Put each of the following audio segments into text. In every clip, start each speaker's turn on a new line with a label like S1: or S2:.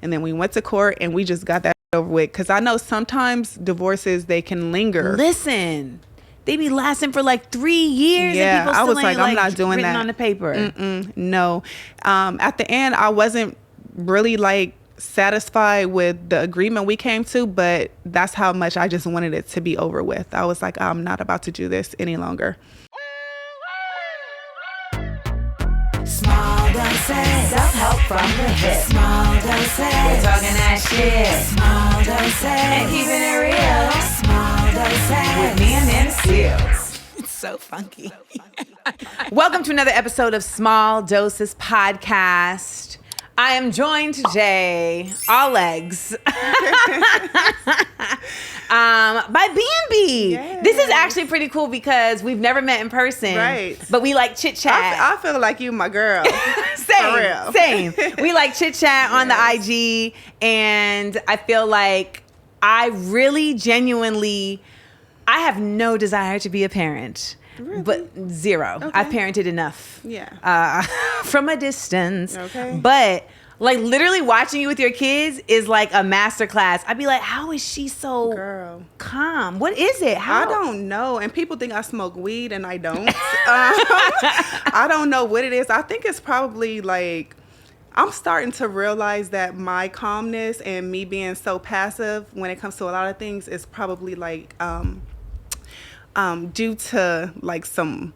S1: And then we went to court and we just got that over with. Because I know sometimes divorces, they can linger.
S2: Listen, they be lasting for like 3 years.
S1: Yeah,
S2: and people still
S1: I was
S2: ain't,
S1: like, I'm not doing
S2: written
S1: that
S2: on the paper.
S1: No. At the end, I wasn't really like satisfied with the agreement we came to, but that's how much I just wanted it to be over with. I was like, I'm not about to do this any longer.
S3: Small doses, self-help from the hip. Small doses, we're talking that shit. Small doses, and keeping it real. Small doses, with me and Nana Seals. It's so funky.
S2: Welcome to another episode of Small Doses Podcast. I am joined today, all legs, by Bambi.
S1: Yes.
S2: This is actually pretty cool because we've never met in person.
S1: Right.
S2: But we like chit chat.
S1: I feel like you my girl. For real.
S2: Same. We like chit chat on the IG, and I feel like I really genuinely, I have no desire to be a parent.
S1: Really?
S2: But zero.
S1: Okay.
S2: I've parented enough.
S1: Yeah.
S2: From a distance.
S1: Okay.
S2: But like literally watching you with your kids is like a master class. I'd be like, how is she so
S1: Girl.
S2: calm? What is it? How?
S1: I don't know. And people think I smoke weed and I don't. I don't know what it is. I think it's probably like, I'm starting to realize that my calmness and me being so passive when it comes to a lot of things is probably like due to like some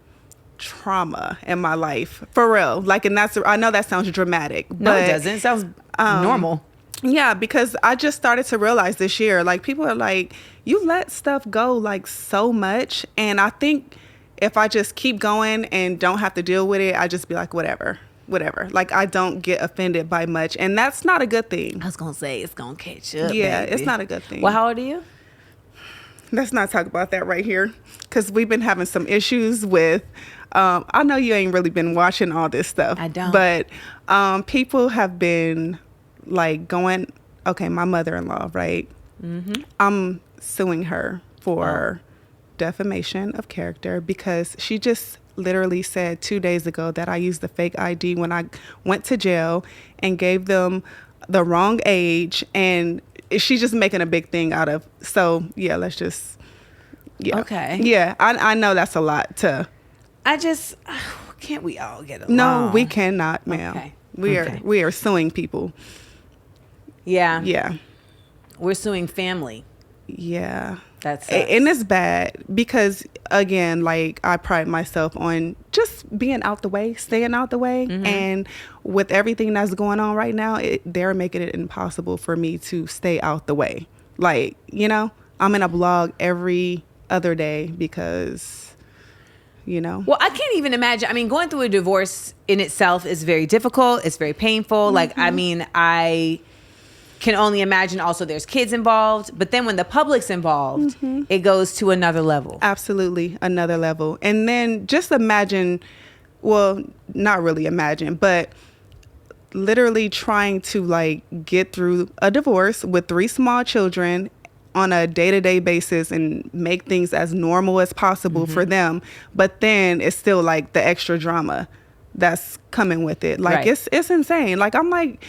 S1: trauma in my life, for real. Like, and that's, I know that sounds dramatic, but
S2: No, it doesn't. It sounds normal.
S1: Yeah, because I just started to realize this year, like, people are like, you let stuff go like so much. And I think if I just keep going and don't have to deal with it, I just be like, whatever. Like, I don't get offended by much. And that's not a good thing.
S2: I was going to say, it's going to catch up.
S1: Yeah,
S2: baby.
S1: it's not a good thing.
S2: Well, how old are you?
S1: Let's not talk about that right here, because we've been having some issues with, I know you ain't really been watching all this stuff.
S2: I don't.
S1: But people have been like going, okay, my mother-in-law, right? Mm-hmm. I'm suing her for defamation of character because she just literally said 2 days ago that I used the fake ID when I went to jail and gave them the wrong age, and she's just making a big thing out of. So yeah, let's just, yeah.
S2: Okay.
S1: Yeah, I know that's a lot to.
S2: Can't we all get along?
S1: No, we cannot, ma'am.
S2: Okay.
S1: We are suing people.
S2: Yeah.
S1: Yeah.
S2: We're suing family.
S1: Yeah.
S2: That's
S1: and it's bad because, again, like, I pride myself on just being out the way, staying out the way. Mm-hmm. And with everything that's going on right now, they're making it impossible for me to stay out the way. Like, you know, I'm in a blog every other day because, you know.
S2: Well, I can't even imagine. I mean, going through a divorce in itself is very difficult. It's very painful. Mm-hmm. Like, I mean, I can only imagine also there's kids involved, but then when the public's involved, mm-hmm. it goes to another level.
S1: Absolutely, another level. And then just imagine, well, not really imagine, but literally trying to like get through a divorce with 3 small children on a day-to-day basis and make things as normal as possible mm-hmm. for them. But then it's still like the extra drama that's coming with it. Like, right. It's insane. Like, I'm like,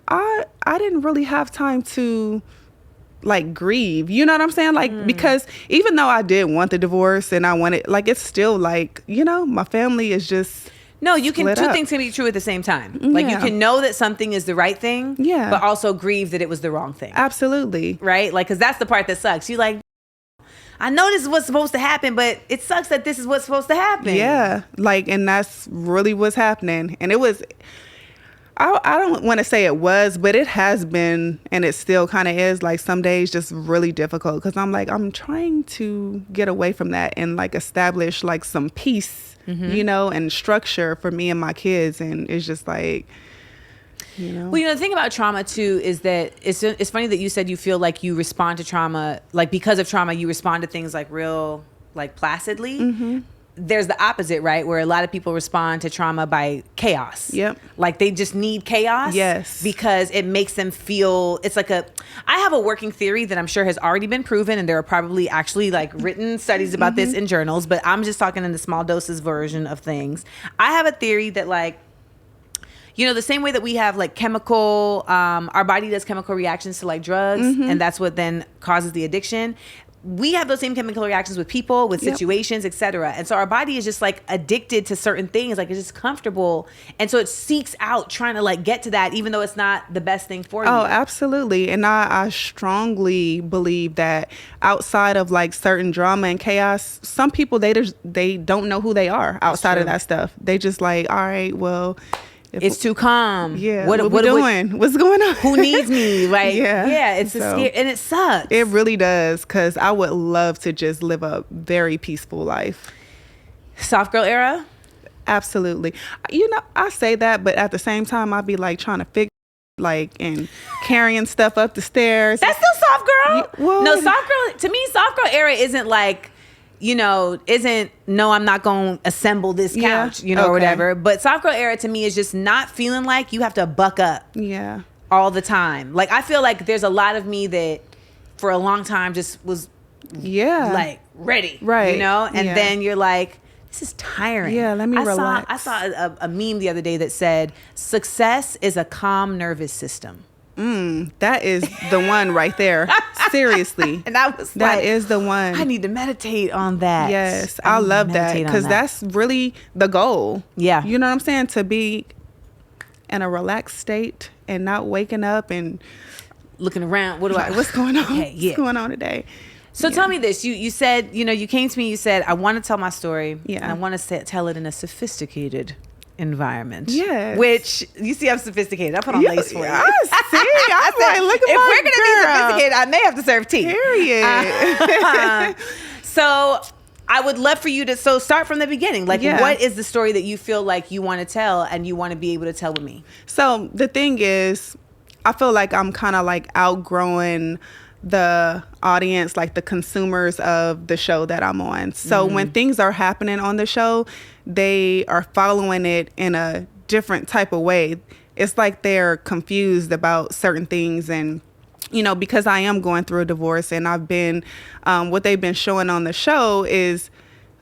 S1: I didn't really have time to like grieve, you know what I'm saying? Like, because even though I did want the divorce and I wanted, like, it's still like, you know, my family is just
S2: two
S1: up.
S2: things can be true at the same time. Like, you can know that something is the right thing,
S1: yeah,
S2: but also grieve that it was the wrong thing.
S1: Absolutely.
S2: Right? Like, because that's the part that sucks. You like, I know this is what's supposed to happen, but it sucks that this is what's supposed to happen.
S1: Yeah. Like, and that's really what's happening. And it was, I don't want to say it was, but it has been, and it still kind of is, like, some days just really difficult because I'm like, I'm trying to get away from that and like establish like some peace, mm-hmm. you know, and structure for me and my kids. And it's just like, you know.
S2: Well, you know, the thing about trauma too is that it's funny that you said you feel like you respond to trauma, like because of trauma, you respond to things like real, like placidly. Mm-hmm. There's the opposite, right? Where a lot of people respond to trauma by chaos.
S1: Yep.
S2: Like they just need chaos.
S1: Yes.
S2: Because it makes them feel, it's like I have a working theory that I'm sure has already been proven, and there are probably actually like written studies about mm-hmm. this in journals, but I'm just talking in the small doses version of things. I have a theory that, like, the same way that we have like chemical, our body does chemical reactions to like drugs, and that's what then causes the addiction. We have those same chemical reactions with people, with situations, etc. And so our body is just like addicted to certain things, like it's just comfortable. And so it seeks out trying to like get to that, even though it's not the best thing for you.
S1: Oh, absolutely. And I strongly believe that outside of like certain drama and chaos, some people, they don't know who they are outside of that stuff. They just like, all right, well,
S2: it's too calm.
S1: Yeah. What we doing? What's going on?
S2: Who needs me? Like, it's
S1: so,
S2: scary, and it sucks.
S1: It really does, because I would love to just live a very peaceful life.
S2: Soft girl era?
S1: Absolutely. I say that, but at the same time, I'd be like trying to figure like and carrying stuff up the stairs.
S2: That's still soft girl?
S1: Well,
S2: no, soft girl, to me, soft girl era isn't like, I'm not going to assemble this couch, or whatever. But soft girl era to me is just not feeling like you have to buck up all the time. Like, I feel like there's a lot of me that for a long time just was like ready,
S1: right?
S2: And then you're like, this is tiring.
S1: Yeah, let me relax.
S2: I saw a meme the other day that said, success is a calm nervous system.
S1: That is the one right there. Seriously.
S2: And I was
S1: that is the one.
S2: I need to meditate on that.
S1: Yes, I love that, because that's really the goal.
S2: Yeah.
S1: You know what I'm saying? To be in a relaxed state and not waking up and
S2: looking around.
S1: What's going on?
S2: Okay,
S1: What's going on today?
S2: So tell me this. You said, you came to me, you said, I want to tell my story.
S1: Yeah.
S2: And I want to tell it in a sophisticated environment.
S1: Yes.
S2: Which, you see, I'm sophisticated. I put on lace for you.
S1: I see. I'm like, look at
S2: if
S1: my
S2: we're going to be sophisticated, I may have to serve tea.
S1: Period.
S2: So I would love for you to, start from the beginning. Like, what is the story that you feel like you want to tell and you want to be able to tell with me?
S1: So the thing is, I feel like I'm kind of like outgrowing the audience, like the consumers of the show that I'm on. So when things are happening on the show, they are following it in a different type of way. It's like they're confused about certain things. And, because I am going through a divorce, and I've been, what they've been showing on the show is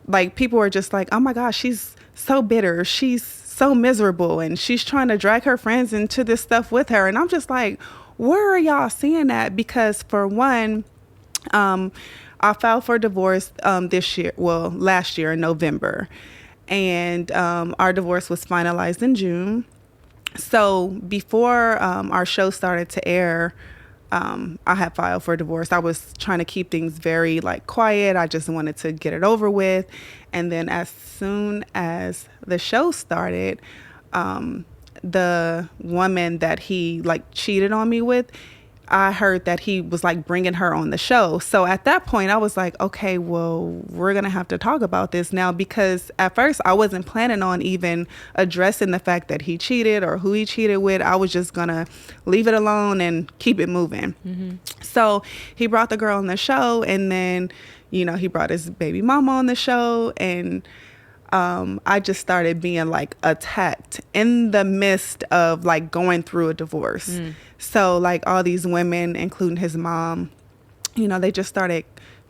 S1: like, people are just like, oh my gosh, she's so bitter. She's so miserable. And she's trying to drag her friends into this stuff with her. And I'm just like, where are y'all seeing that? Because for one, I filed for divorce last year in November, and our divorce was finalized in June. So before our show started to air, I had filed for divorce. I was trying to keep things very like quiet. I just wanted to get it over with. And then as soon as the show started, the woman that he like cheated on me with, I heard that he was like bringing her on the show. So at that point I was like, okay, well, we're going to have to talk about this now, because at first I wasn't planning on even addressing the fact that he cheated or who he cheated with. I was just going to leave it alone and keep it moving. So he brought the girl on the show, and then, he brought his baby mama on the show, and I just started being like attacked in the midst of like going through a divorce. So like all these women, including his mom, they just started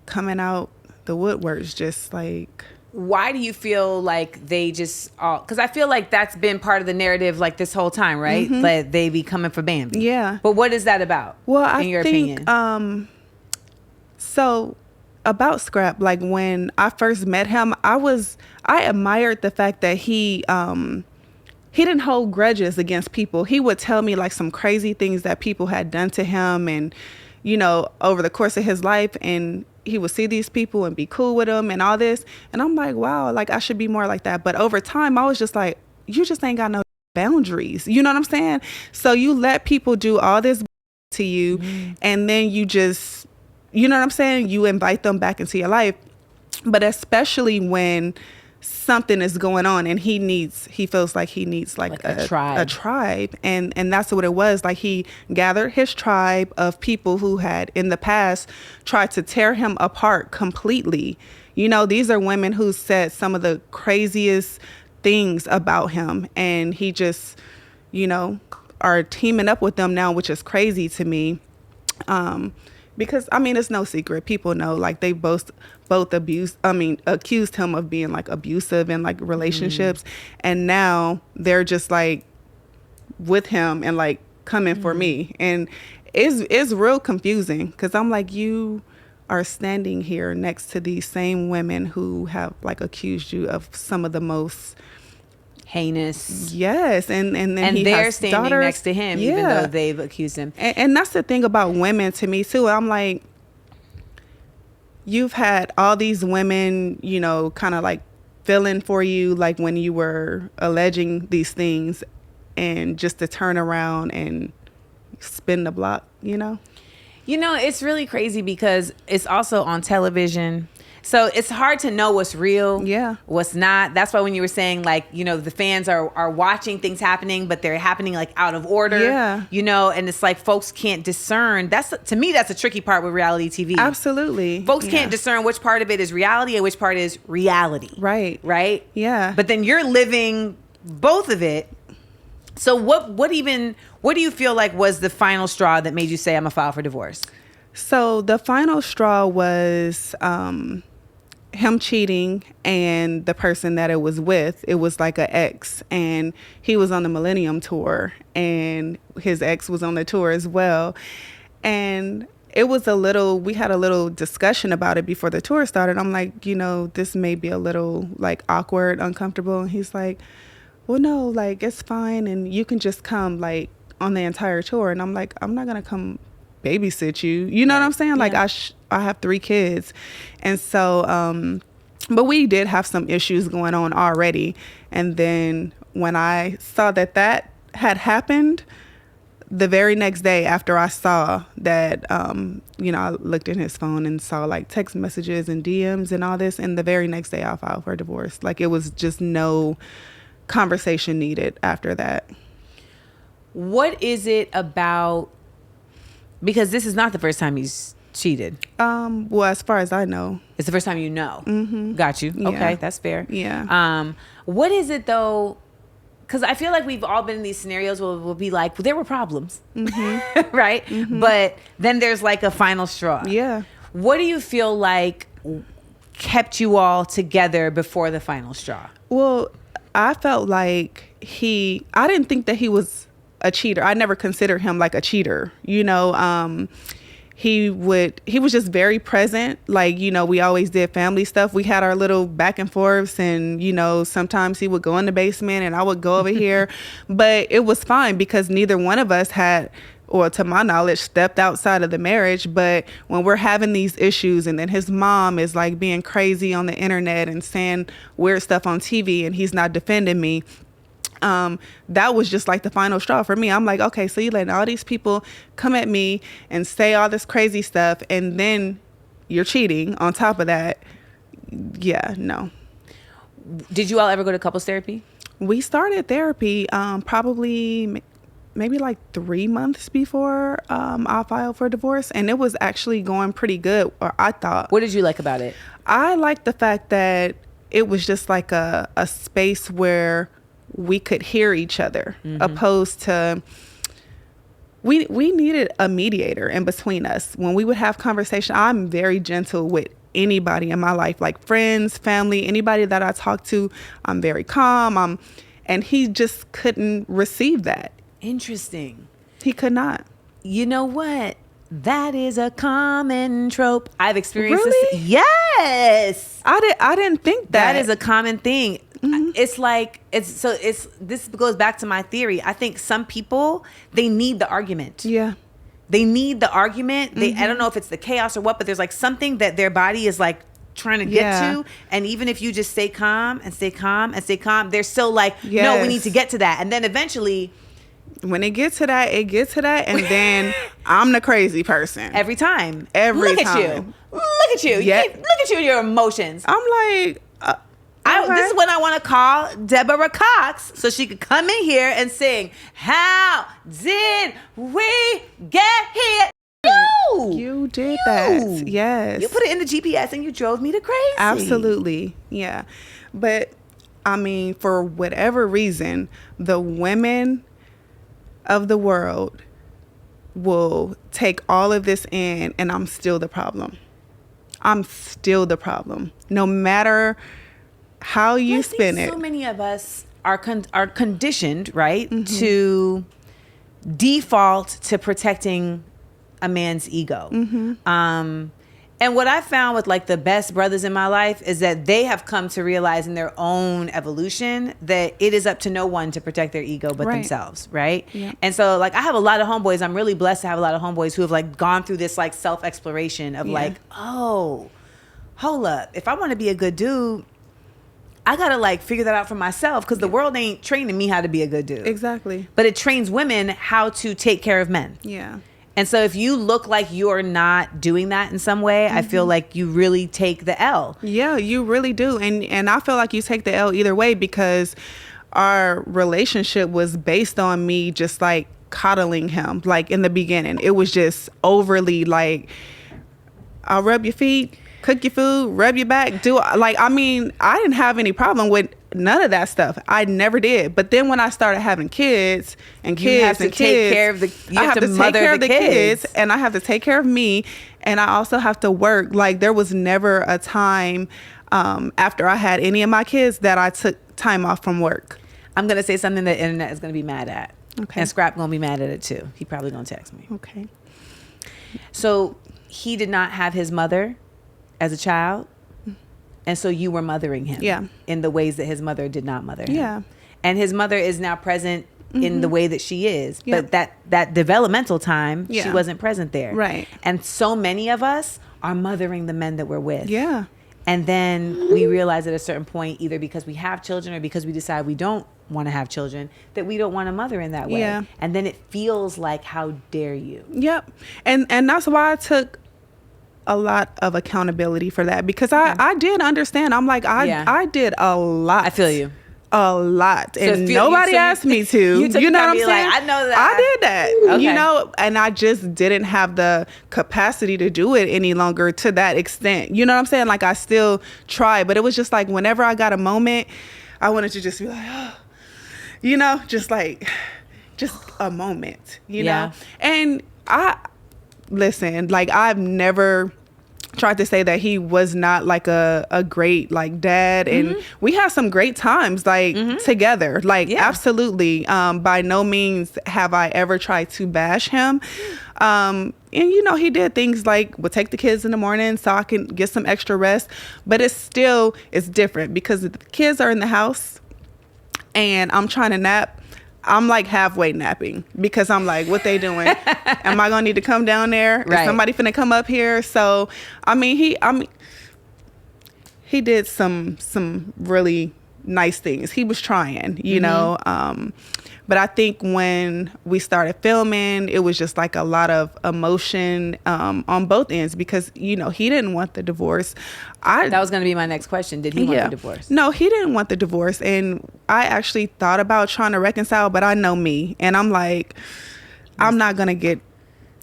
S1: coming out the woodworks, just like.
S2: Why do you feel like they just because I feel like that's been part of the narrative like this whole time, right? Like they be coming for Bambi.
S1: Yeah.
S2: But what is that about?
S1: Well,
S2: in your opinion?
S1: So about Scrap, like when I first met him, I admired the fact that he didn't hold grudges against people. He would tell me like some crazy things that people had done to him, and over the course of his life, and he would see these people and be cool with them and all this, and I'm like, wow, like I should be more like that. But over time I was just like, you just ain't got no boundaries, you know what I'm saying? So you let people do all this to you, and then you just, you know what I'm saying, you invite them back into your life. But especially when something is going on and he feels like he needs like a tribe. And that's what it was. Like he gathered his tribe of people who had in the past tried to tear him apart completely. These are women who said some of the craziest things about him, and he just, are teaming up with them now, which is crazy to me. Because it's no secret. People know, like they both accused him of being like abusive in like relationships. And now they're just like with him and like coming for me. And it's real confusing because I'm like, you are standing here next to these same women who have like accused you of some of the most
S2: heinous.
S1: Yes, and then he
S2: they're
S1: has
S2: standing
S1: daughters.
S2: next to him, even though they've accused him.
S1: And that's the thing about women to me too. I'm like, you've had all these women, you know, kind of like feeling for you, like when you were alleging these things, and just to turn around and spin the block, you know.
S2: You know, it's really crazy because it's also on television. So it's hard to know what's real, what's not. That's why when you were saying, like, you know, the fans are watching things happening, but they're happening like out of order, you know, and it's like folks can't discern. To me, that's a tricky part with reality TV.
S1: Absolutely.
S2: Folks can't discern which part of it is reality and which part is reality.
S1: Right.
S2: Right?
S1: Yeah.
S2: But then you're living both of it. So what do you feel like was the final straw that made you say, I'm gonna file for divorce?
S1: So the final straw was him cheating, and the person that it was with, it was like an ex, and he was on the Millennium Tour, and his ex was on the tour as well. And we had a little discussion about it before the tour started. I'm like, you know, this may be a little like awkward, uncomfortable. And he's like, well, no, like it's fine, and you can just come like on the entire tour. And I'm like, I'm not gonna come babysit you, you know what I'm saying? Like I have 3 kids, and so but we did have some issues going on already. And then when I saw that had happened, the very next day after I saw that, you know, I looked in his phone and saw like text messages and DMs and all this, and the very next day I filed for divorce. Like it was just no conversation needed after that.
S2: What is it about? Because this is not the first time he's cheated.
S1: Well, as far as I know,
S2: it's the first time you know.
S1: Mm-hmm.
S2: Got you.
S1: Yeah.
S2: Okay, that's fair.
S1: Yeah.
S2: What is it though? Because I feel like we've all been in these scenarios where we'll be like, well, there were problems, right? Mm-hmm. But then there's like a final straw.
S1: Yeah.
S2: What do you feel like kept you all together before the final straw?
S1: Well, I felt like I didn't think that he was a cheater. I never considered him like a cheater, you know. He was just very present. Like, you know, we always did family stuff. We had our little back and forths, and, you know, sometimes he would go in the basement and I would go over here, but it was fine because neither one of us had, or to my knowledge, stepped outside of the marriage. But when we're having these issues, and then his mom is like being crazy on the internet and saying weird stuff on TV, and he's not defending me, that was just like the final straw for me. I'm like, okay, so you letting all these people come at me and say all this crazy stuff, and then you're cheating on top of that. Yeah, no.
S2: Did you all ever go to couples therapy?
S1: We started therapy probably maybe like 3 months before I filed for divorce, and it was actually going pretty good, or I thought.
S2: What did you like about it?
S1: I liked the fact that it was just like a space where we could hear each other, opposed to we needed a mediator in between us. When we would have conversation, I'm very gentle with anybody in my life, like friends, family, anybody that I talk to. I'm very calm. And he just couldn't receive that.
S2: Interesting.
S1: He could not.
S2: You know what? That is a common trope. I've experienced
S1: Really?
S2: this. Yes.
S1: I didn't think that.
S2: That is a common thing. It's like, this goes back to my theory. I think some people, they need the argument.
S1: Yeah.
S2: They need the argument. I don't know if it's the chaos or what, but there's like something that their body is like trying to get to. And even if you just stay calm and stay calm and stay calm, they're still like, no, we need to get to that. And then eventually,
S1: when it gets to that, and then I'm the crazy person.
S2: Every time.
S1: Every
S2: time. Look at you.
S1: Yeah.
S2: Look at you and your emotions.
S1: I'm like,
S2: this is when I want to call Deborah Cox so she could come in here and sing, how did we get here?
S1: You did that. Yes.
S2: You put it in the GPS and you drove me to crazy.
S1: Absolutely. Yeah. But I mean, for whatever reason, the women of the world will take all of this in, and I'm still the problem. No matter how you spin it.
S2: So many of us are conditioned, right, to default to protecting a man's ego. And what I found with like the best brothers in my life is that they have come to realize in their own evolution that it is up to no one to protect their ego but themselves, right? Yeah. And so like I have a lot of homeboys. I'm really blessed to have a lot of homeboys who have like gone through this like self-exploration of like, oh, hold up. If I want to be a good dude, I got to like figure that out for myself because the world ain't training me how to be a good dude.
S1: Exactly.
S2: But it trains women how to take care of men.
S1: Yeah.
S2: And so if you look like you're not doing that in some way, I feel like you really take the L.
S1: Yeah, you really do. And I feel like you take the L either way because our relationship was based on me just like coddling him. Like in the beginning, it was just overly like, I'll rub your feet, cook your food, rub your back, I didn't have any problem with none of that stuff. I never did. But then when I started having kids and kids
S2: you have to
S1: and
S2: take
S1: kids,
S2: care of the, you
S1: I
S2: have to
S1: take care of the
S2: kids
S1: and I have to take care of me, and I also have to work. Like there was never a time after I had any of my kids that I took time off from work.
S2: I'm gonna say something that the internet is gonna be mad at.
S1: Okay.
S2: And Scrap gonna be mad at it too. He probably gonna text me.
S1: Okay.
S2: So he did not have his mother as a child. And so you were mothering him in the ways that his mother did not mother him.
S1: Yeah.
S2: And his mother is now present in the way that she is. But that developmental time, she wasn't present there.
S1: Right.
S2: And so many of us are mothering the men that we're with.
S1: Yeah.
S2: And then we realize at a certain point, either because we have children or because we decide we don't want to have children, that we don't want to mother in that way.
S1: Yeah.
S2: And then it feels like, how dare you?
S1: Yep. And that's why I took a lot of accountability for that because I did understand. I'm like, I did a lot.
S2: I feel you.
S1: A lot. And nobody asked me to. You know what I'm saying?
S2: Like, I know that.
S1: I did that.
S2: Okay.
S1: You know, and I just didn't have the capacity to do it any longer to that extent. You know what I'm saying? Like I still try, but it was just like whenever I got a moment, I wanted to just be like, oh, you know, just a moment, you know? And listen, like I've never tried to say that he was not like a great like dad, and we had some great times like together, like absolutely. By no means have I ever tried to bash him. And you know, he did things like would take the kids in the morning so I can get some extra rest, but it's different because the kids are in the house and I'm trying to nap. I'm like halfway napping because I'm like, what they doing? Am I gonna need to come down there? Is somebody finna come up here? So, he did some really nice things. He was trying, you know. But I think when we started filming, it was just like a lot of emotion on both ends because, you know, he didn't want the divorce.
S2: That was going to be my next question. Did he want the divorce?
S1: No, he didn't want the divorce. And I actually thought about trying to reconcile, but I know me. And I'm like, I'm not going to get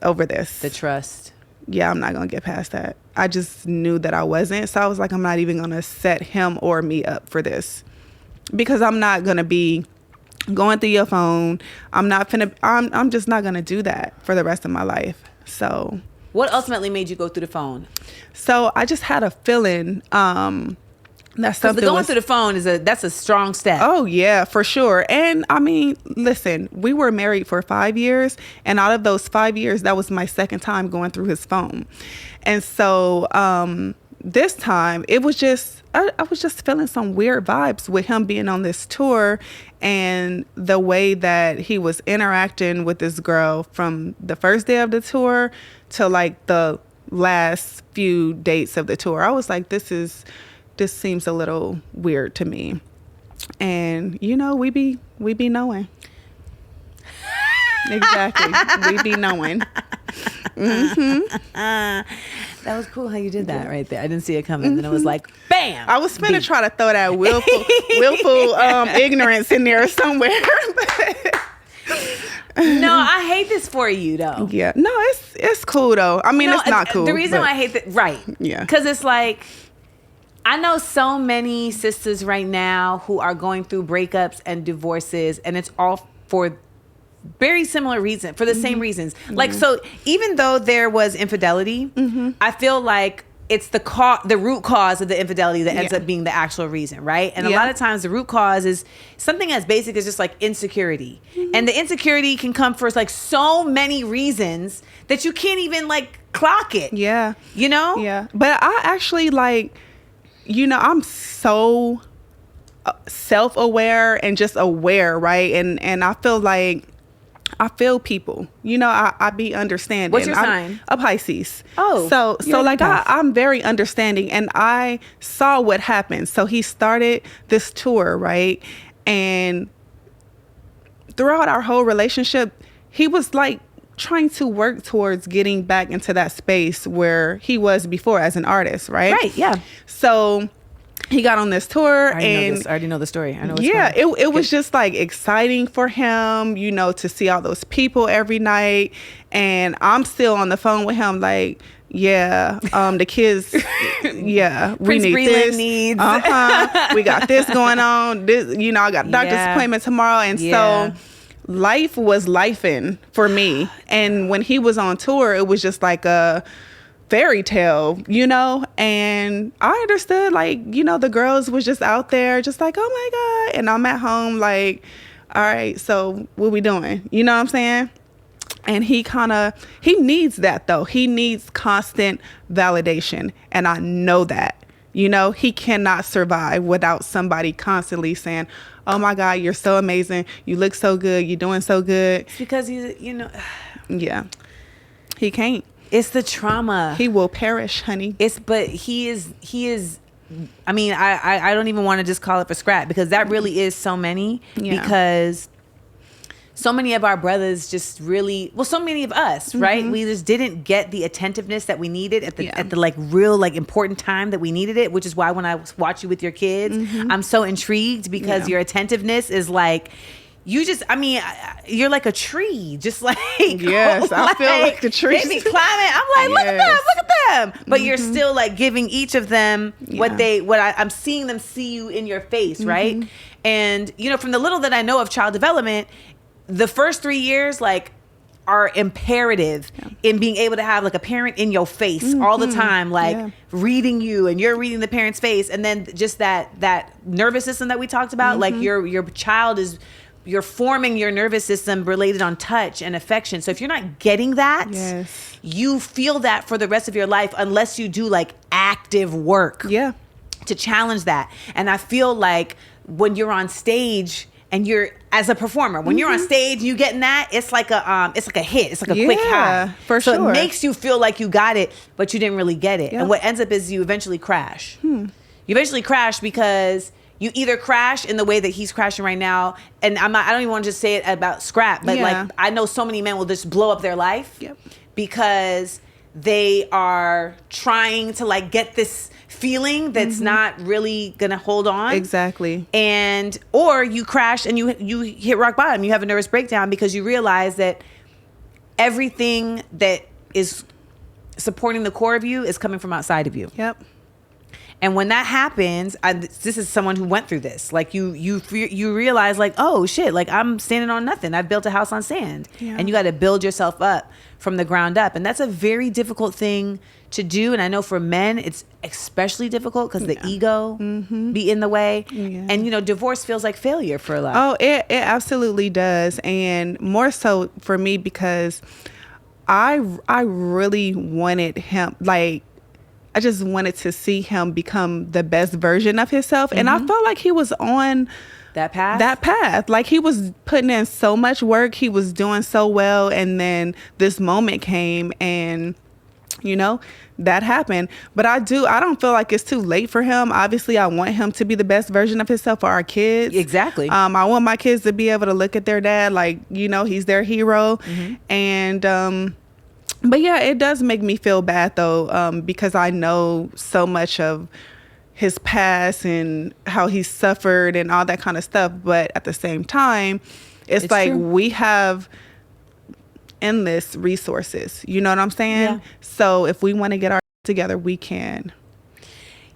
S1: over this.
S2: The trust.
S1: Yeah, I'm not going to get past that. I just knew that I wasn't. So I was like, I'm not even going to set him or me up for this because I'm not going to be going through your phone. I'm just not going to do that for the rest of my life. So
S2: what ultimately made you go through the phone?
S1: So I just had a feeling that something
S2: going through the phone that's a strong step.
S1: Oh yeah, for sure. And I mean, listen, we were married for 5 years, and out of those 5 years, that was my second time going through his phone. And so this time it was just I was just feeling some weird vibes with him being on this tour and the way that he was interacting with this girl from the first day of the tour to like the last few dates of the tour. I was like, this seems a little weird to me. And you know, we be knowing. Exactly. We be knowing.
S2: That was cool how you did that right there. I didn't see it coming. Then it was like, bam!
S1: I was finna try to throw that willful ignorance in there somewhere.
S2: No, I hate this for you though.
S1: Yeah. No, it's cool though. I mean, it's not cool.
S2: The reason why I hate that, right?
S1: Yeah.
S2: Because it's like, I know so many sisters right now who are going through breakups and divorces, and it's all for very similar for the same reasons. Like, so even though there was infidelity, I feel like it's the root cause of the infidelity that ends up being the actual reason, right? And a lot of times the root cause is something as basic as just like insecurity. And the insecurity can come for like so many reasons that you can't even like clock it.
S1: Yeah.
S2: You know?
S1: Yeah. But I actually like, I'm so self-aware and just aware, right? And I feel like I feel people, I be understanding.
S2: What's your sign?
S1: A Pisces.
S2: Oh,
S1: so like I'm very understanding, and I saw what happened. So he started this tour, right? And throughout our whole relationship, he was like trying to work towards getting back into that space where he was before as an artist, right?
S2: Right, yeah.
S1: So he got on this tour,
S2: I already know the story. I know.
S1: It was just like exciting for him, to see all those people every night. And I'm still on the phone with him, like, the kids, we need this.
S2: Needs.
S1: We got this going on. This, I got a doctor's appointment tomorrow, and so life was lifing for me. And when he was on tour, it was just like a fairy tale, and I understood, like, the girls was just out there just like, oh my God, and I'm at home like, all right, so what we doing, what I'm saying? And he needs that though. He needs constant validation, and I know that, he cannot survive without somebody constantly saying, oh my God, you're so amazing, you look so good, you're doing so good.
S2: It's because he's
S1: yeah, he can't.
S2: It's the trauma.
S1: He will perish, honey.
S2: But he is. I mean, I don't even want to just call it for scrap, because that really is so many. Yeah. Because so many of our brothers just really, so many of us, right? We just didn't get the attentiveness that we needed at the like real like important time that we needed it, which is why when I watch you with your kids, I'm so intrigued, because your attentiveness is like, you're like a tree, just like,
S1: yes, I feel like the tree.
S2: They be climbing. I'm like, look at them. But you're still like giving each of them I'm seeing them see you in your face, right? And from the little that I know of child development, the first 3 years like are imperative in being able to have like a parent in your face all the time, like reading you, and you're reading the parent's face, and then just that nervous system that we talked about, like your child is. You're forming your nervous system related on touch and affection. So if you're not getting that, you feel that for the rest of your life unless you do like active work to challenge that. And I feel like when you're on stage and you're as a performer, when you're on stage, you getting that, it's like a hit. It's like a quick high. So it makes you feel like you got it, but you didn't really get it. And what ends up is you eventually crash. You eventually crash because you either crash in the way that he's crashing right now, and I don't even want to just say it about scrap, but like I know so many men will just blow up their life because they are trying to like get this feeling that's not really gonna hold on.
S1: Exactly.
S2: And or you crash and you hit rock bottom. You have a nervous breakdown because you realize that everything that is supporting the core of you is coming from outside of you.
S1: Yep.
S2: And when that happens, this is someone who went through this. Like you realize like, oh shit, like I'm standing on nothing. I've built a house on sand. And you got to build yourself up from the ground up. And that's a very difficult thing to do. And I know for men, it's especially difficult because the ego be in the way. Yeah. And, divorce feels like failure for a lot.
S1: Oh, it absolutely does. And more so for me because I really wanted him, like, I just wanted to see him become the best version of himself. And I felt like he was on
S2: that path.
S1: Like he was putting in so much work. He was doing so well. And then this moment came and, that happened. But I don't feel like it's too late for him. Obviously, I want him to be the best version of himself for our kids.
S2: Exactly.
S1: I want my kids to be able to look at their dad like, he's their hero. And, but yeah, it does make me feel bad though, because I know so much of his past and how he suffered and all that kind of stuff. But at the same time, it's like true. We have endless resources. You know what I'm saying? Yeah. So if we want to get our together, we can.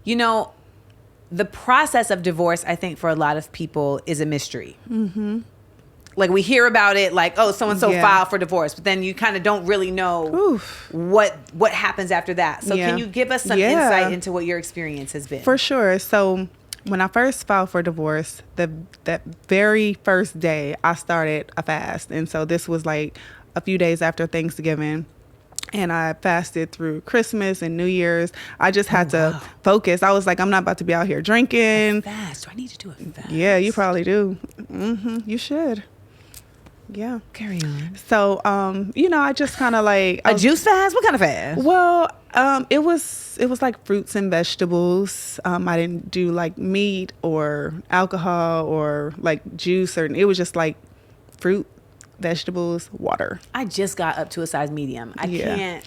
S2: The process of divorce, I think for a lot of people is a mystery. like we hear about it like, oh, so and so
S1: Yeah.
S2: filed for divorce, but then you kind of don't really know
S1: Oof.
S2: what happens after that. So
S1: Yeah.
S2: can you give us some
S1: Yeah.
S2: insight into what your experience has been?
S1: For sure. So when I first filed for divorce, that very first day I started a fast. And so this was like a few days after Thanksgiving. And I fasted through Christmas and New Year's. I just had to focus. I was like, I'm not about to be out here drinking.
S2: Fast. Do I need to do a fast?
S1: Yeah, you probably do. You should. Yeah.
S2: Carry on.
S1: So, I just kind of like
S2: A juice fast? What kind of fast?
S1: Well, it was like fruits and vegetables. I didn't do like meat or alcohol or like juice, or it was just like fruit, vegetables, water.
S2: I just got up to a size medium. I can't.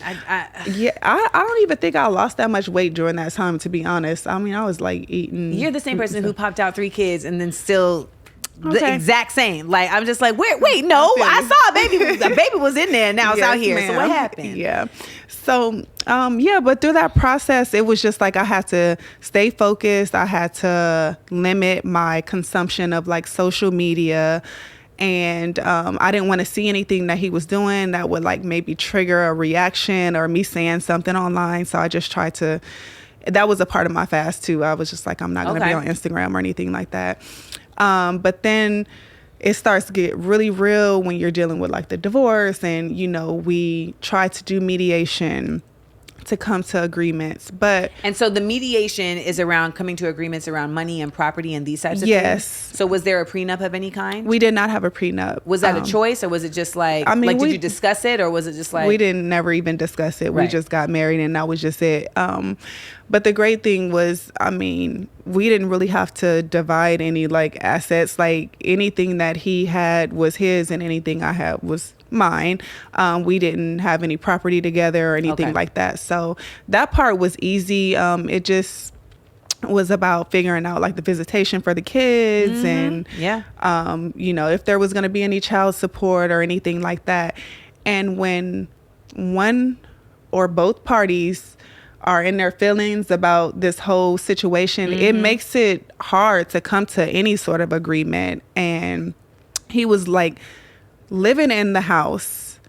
S1: Yeah, I don't even think I lost that much weight during that time, to be honest. I mean, I was like eating.
S2: You're the same
S1: fruit
S2: person
S1: and
S2: who
S1: stuff.
S2: popped out 3 kids and then still the
S1: Okay.
S2: exact same. Like, I'm just like, wait, no,
S1: feel
S2: I
S1: you.
S2: saw a baby. A baby was in there. Now it's out
S1: Yes,
S2: here. So what
S1: ma'am.
S2: happened?
S1: Yeah. So, but through that process, it was just like I had to stay focused. I had to limit my consumption of like social media. And I didn't want to see anything that he was doing that would like maybe trigger a reaction or me saying something online. So I just tried to, that was a part of my fast too. I was just like, I'm not going to
S2: Okay.
S1: be on Instagram or anything like that. But then it starts to get really real when you're dealing with like the divorce, and we try to do mediation to come to agreements, but
S2: And so the mediation is around coming to agreements around money and property and these types of
S1: Yes.
S2: things. So was there a prenup of any kind?
S1: we did not have a prenup.
S2: Was that a choice, or was it just like,
S1: I mean,
S2: did
S1: we-
S2: you discuss it, or was it just like,
S1: We didn't never even discuss it. We
S2: Right.
S1: just got married and that was just it. But the great thing was, I mean, we didn't really have to divide any like assets. Like anything that he had was his and anything I had was mine. We didn't have any property together or anything
S2: Okay.
S1: like that. So that part was easy. It just was about figuring out like the visitation for the kids and
S2: Yeah.
S1: if there was going to be any child support or anything like that. And when one or both parties are in their feelings about this whole situation, it makes it hard to come to any sort of agreement. And he was like living in the house,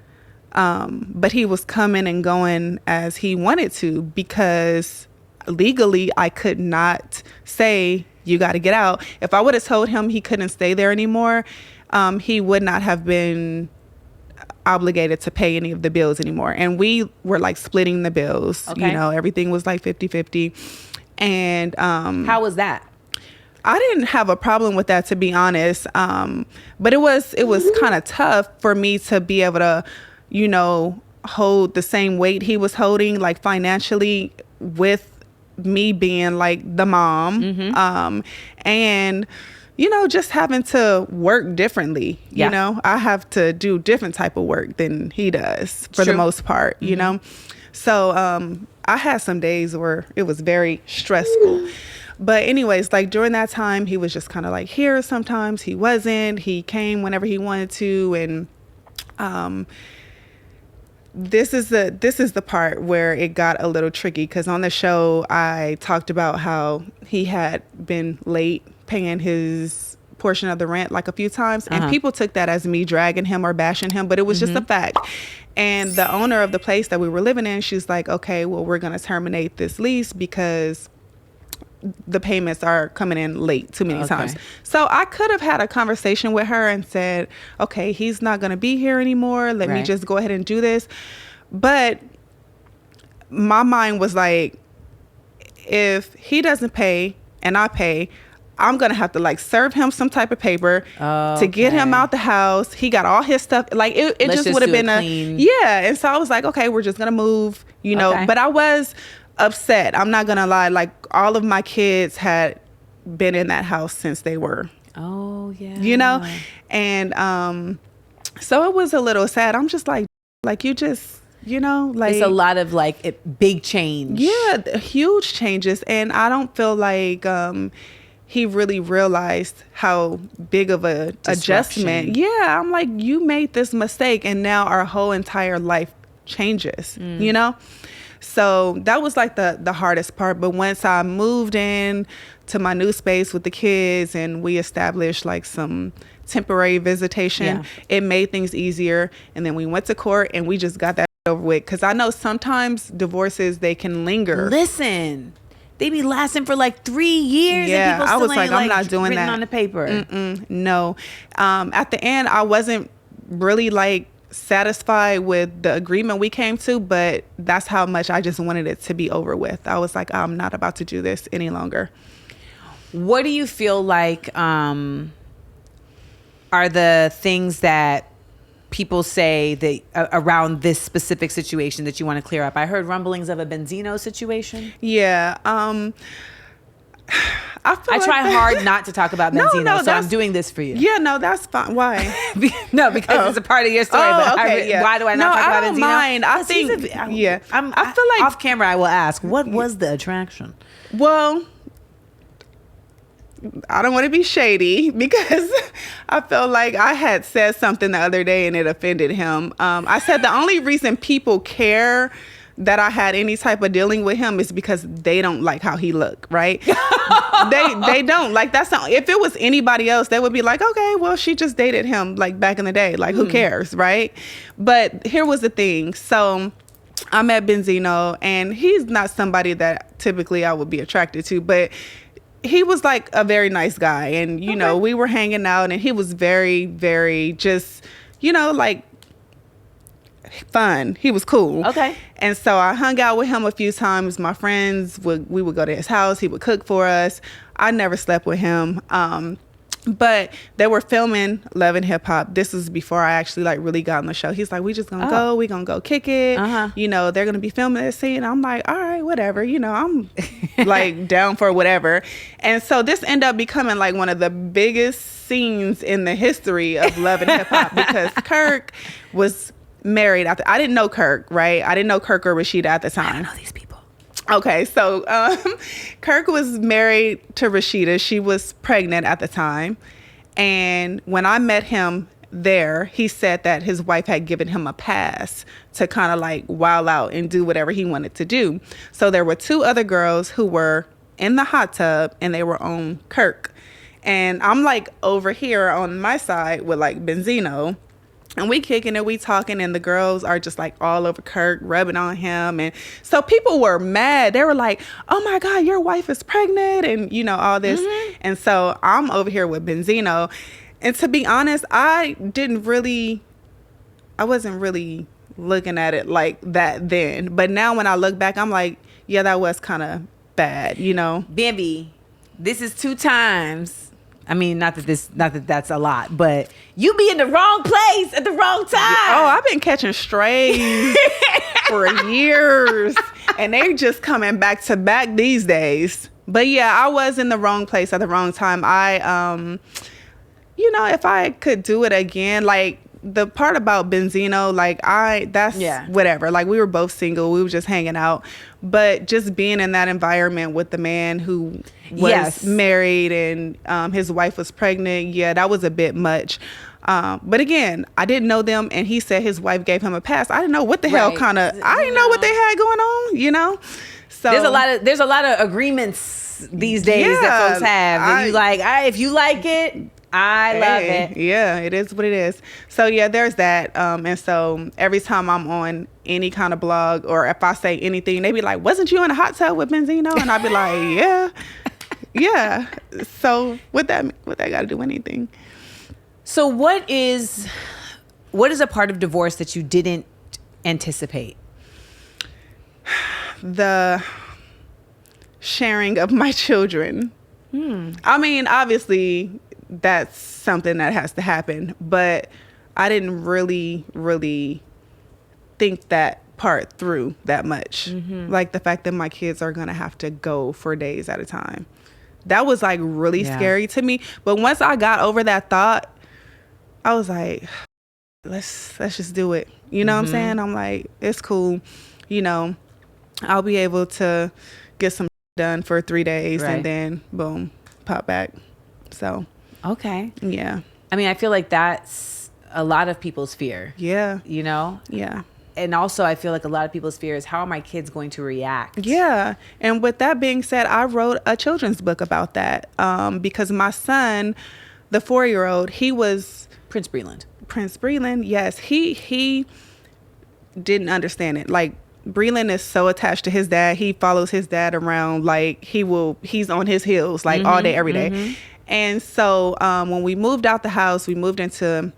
S1: but he was coming and going as he wanted to, because legally I could not say you got to get out. If I would have told him he couldn't stay there anymore, he would not have been obligated to pay any of the bills anymore. And we were like splitting the bills.
S2: Okay.
S1: Everything was like 50-50. And
S2: How was that?
S1: I didn't have a problem with that, to be honest. But it was kind of tough for me to be able to, hold the same weight he was holding, like financially, with me being like the mom. And just having to work differently.
S2: Yeah.
S1: I have to do different type of work than he does for the
S2: True.
S1: most part, So I had some days where it was very stressful. But anyways, like during that time, he was just kind of like here. Sometimes he wasn't. He came whenever he wanted to. And this is the part where it got a little tricky, because on the show I talked about how he had been late paying his portion of the rent like a few times, and people took that as me dragging him or bashing him, but it was just a fact. And the owner of the place that we were living in, she's like, okay, well, we're going to terminate this lease because the payments are coming in late too many times. So I could have had a conversation with her and said, okay, he's not going to be here anymore. Let me
S2: Right.
S1: just go ahead and do this. But my mind was like, if he doesn't pay and I pay, I'm going to have to like serve him some type of paper to get him
S2: Okay.
S1: out the house. He got all his stuff. Like it
S2: Let's
S1: just
S2: just
S1: would have
S2: do a
S1: been
S2: clean-
S1: yeah. And so I was like, okay, we're just going to move,
S2: Okay.
S1: but I was upset. I'm not going to lie. Like all of my kids had been in that house since they were,
S2: Oh, yeah.
S1: and so it was a little sad. I'm just like you just, like
S2: It's a lot of like big change.
S1: yeah, huge changes. And I don't feel like he really realized how big of a adjustment. Yeah, I'm like, you made this mistake and now our whole entire life changes, So that was like the hardest part. But once I moved in to my new space with the kids and we established like some temporary visitation.
S2: Yeah.
S1: It made things easier. And then we went to court and we just got that over with. Because I know sometimes divorces, they can linger.
S2: Listen, they be lasting for like 3 years.
S1: Yeah,
S2: and people
S1: I
S2: still
S1: was like,
S2: ain't,
S1: I'm not doing
S2: written
S1: that
S2: on the paper.
S1: No. At the end, I wasn't really like satisfied with the agreement we came to, but that's how much I just wanted it to be over with. I was like, I'm not about to do this any longer.
S2: What do you feel like are the things that people say that around this specific situation that you want to clear up? I heard rumblings of a Benzino situation.
S1: Yeah. I
S2: try hard not to talk about Benzino, so I'm doing this for you.
S1: Yeah, no, that's fine. Why?
S2: No, because it's a part of your story. But
S1: okay,
S2: why do I not talk about Benzino?
S1: I don't mind. I think, I feel like
S2: off camera I will ask, what was the attraction?
S1: Well, I don't want to be shady because I feel like I had said something the other day and it offended him. I said the only reason people care that I had any type of dealing with him is because they don't like how he looked, right? they don't. Like, that's not, if it was anybody else, they would be like, okay, well, she just dated him like back in the day. Like, who cares, right? But here was the thing. So I met Benzino, and he's not somebody that typically I would be attracted to, but he was like a very nice guy. And, you know, we were hanging out, and he was very, very just, you know, like, fun. He was cool.
S2: Okay.
S1: And so I hung out with him a few times. My friends we would go to his house. He would cook for us. I never slept with him. But they were filming Love and Hip Hop. This was before I actually like really got on the show. He's like, we just gonna go. We gonna go kick it. You know, they're gonna be filming this scene. I'm like, all right, whatever. You know, I'm like down for whatever. And so this ended up becoming like one of the biggest scenes in the history of Love and Hip Hop because Kirk was married. I didn't know Kirk, right? I didn't know Kirk or Rashida at the time.
S2: I don't know these people.
S1: Okay, so Kirk was married to Rashida. She was pregnant at the time. And when I met him there, he said that his wife had given him a pass to kind of like wild out and do whatever he wanted to do. So there were two other girls who were in the hot tub and they were on Kirk. And I'm like over here on my side with like Benzino. And we kicking it, we talking, and the girls are just like all over Kirk, rubbing on him. And so people were mad. They were like, oh my God, your wife is pregnant, and you know, all this. And so I'm over here with Benzino. And to be honest, I wasn't really looking at it like that then. But now when I look back, I'm like, yeah, that was kind of bad, you know?
S2: Bambi, this is 2 times. I mean, not that that's a lot, but you be in the wrong place at the wrong time.
S1: Oh, I've been catching strays for years, and they're just coming back to back these days. But yeah, I was in the wrong place at the wrong time. You know, if I could do it again, like the part about Benzino, like whatever. Like we were both single, we were just hanging out, but just being in that environment with the man who was married and his wife was pregnant, that was a bit much. But again, I didn't know them, and he said his wife gave him a pass. I didn't know what the hell I didn't know what they had going on, you know. So
S2: there's a lot of agreements these days that folks have. And you like, if you like it, I love it.
S1: Yeah, it is what it is. So yeah, there's that. And so every time I'm on any kind of blog, or if I say anything, they be like, wasn't you in a hot tub with Benzino? And I'd be like, yeah. So what that got to do with anything?
S2: So what is a part of divorce that you didn't anticipate?
S1: The sharing of my children. I mean, obviously that's something that has to happen, but I didn't really think that part through that much. Like the fact that my kids are gonna have to go for days at a time. That was like really scary to me. But once I got over that thought, I was like, let's just do it. You know what I'm saying? I'm like, it's cool. You know, I'll be able to get some done for 3 days and then boom, pop back. So
S2: okay.
S1: Yeah.
S2: I mean, I feel like that's a lot of people's fear. Yeah. You know?
S1: Yeah.
S2: And also I feel like a lot of people's fear is, how are my kids going to react?
S1: Yeah. And with that being said, I wrote a children's book about that because my son, the 4-year-old, he was
S2: Prince Breland.
S1: Prince Breland. Yes, he didn't understand it. Like, Breland is so attached to his dad. He follows his dad around. Like, he's on his heels, like, all day, every day. And so when we moved out the house, we moved into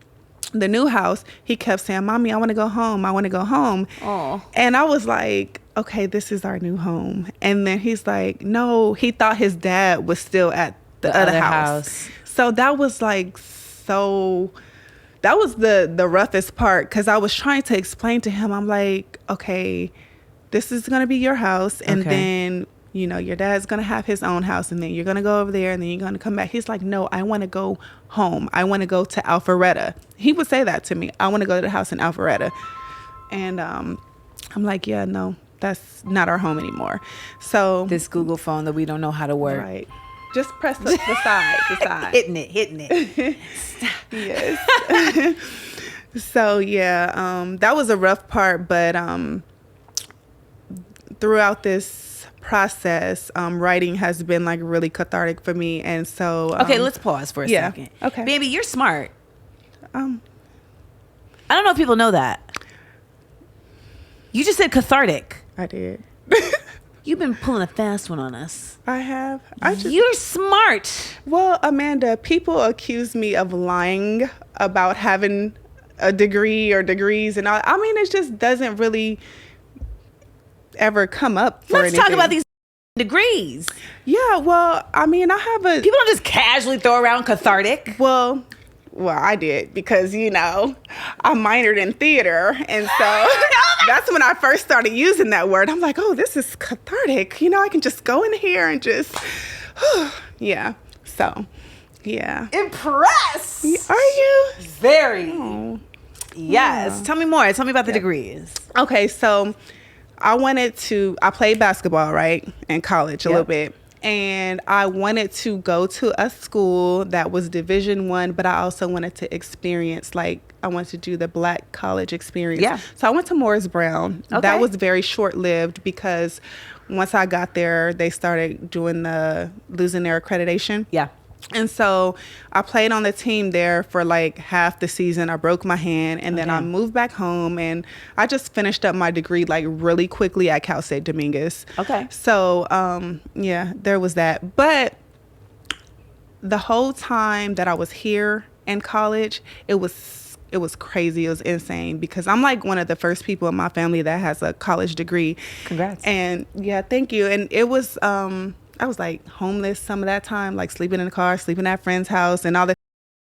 S1: the new house, he kept saying, "Mommy, I want to go home. I want to go home."
S2: Oh.
S1: And I was like, okay, this is our new home. And then he's like, no, he thought his dad was still at the other house. So that was like, that was the roughest part, because I was trying to explain to him, I'm like, okay, this is going to be your house. And then, you know, your dad's going to have his own house, and then you're going to go over there, and then you're going to come back. He's like, no, I want to go home. I want to go to Alpharetta. He would say that to me. I want to go to the house in Alpharetta. And I'm like, yeah, no, that's not our home anymore. So
S2: this Google phone that we don't know how to work.
S1: Right. Just press the side.
S2: Hitting it.
S1: Yes. So, yeah, that was a rough part. But throughout this process, writing has been like really cathartic for me. And so
S2: okay, let's pause for a second.
S1: Okay,
S2: baby, you're smart. I don't know if people know that. You just said cathartic.
S1: I did.
S2: You've been pulling a fast one on us.
S1: I have.
S2: You're smart.
S1: Well, Amanda, people accuse me of lying about having a degree or degrees, and all. I mean, it just doesn't really ever come up for
S2: Let's
S1: anything.
S2: talk about these degrees.
S1: Yeah, well, I mean, I have a...
S2: People don't just casually throw around cathartic.
S1: Well, I did, because, you know, I minored in theater, and so that's when I first started using that word. I'm like, oh, this is cathartic. You know, I can just go in here and just... yeah, so, yeah.
S2: Impressed.
S1: Are you?
S2: Very.
S1: Oh.
S2: Yes.
S1: Yeah.
S2: Tell me more. Tell me about the degrees.
S1: Okay, so I played basketball, right, in college a little bit. And I wanted to go to a school that was Division I, but I also wanted to experience, like, I wanted to do the Black college experience.
S2: Yeah.
S1: So I went to Morris Brown.
S2: Okay.
S1: That was very short-lived, because once I got there, they started doing losing their accreditation.
S2: Yeah.
S1: And so I played on the team there for like half the season. I broke my hand, and then I moved back home, and I just finished up my degree like really quickly at Cal State Dominguez.
S2: Okay.
S1: So, yeah, there was that. But the whole time that I was here in college, it was crazy. It was insane, because I'm like one of the first people in my family that has a college degree.
S2: Congrats.
S1: And yeah, thank you. And it was, I was like homeless some of that time, like sleeping in the car, sleeping at a friend's house and all that.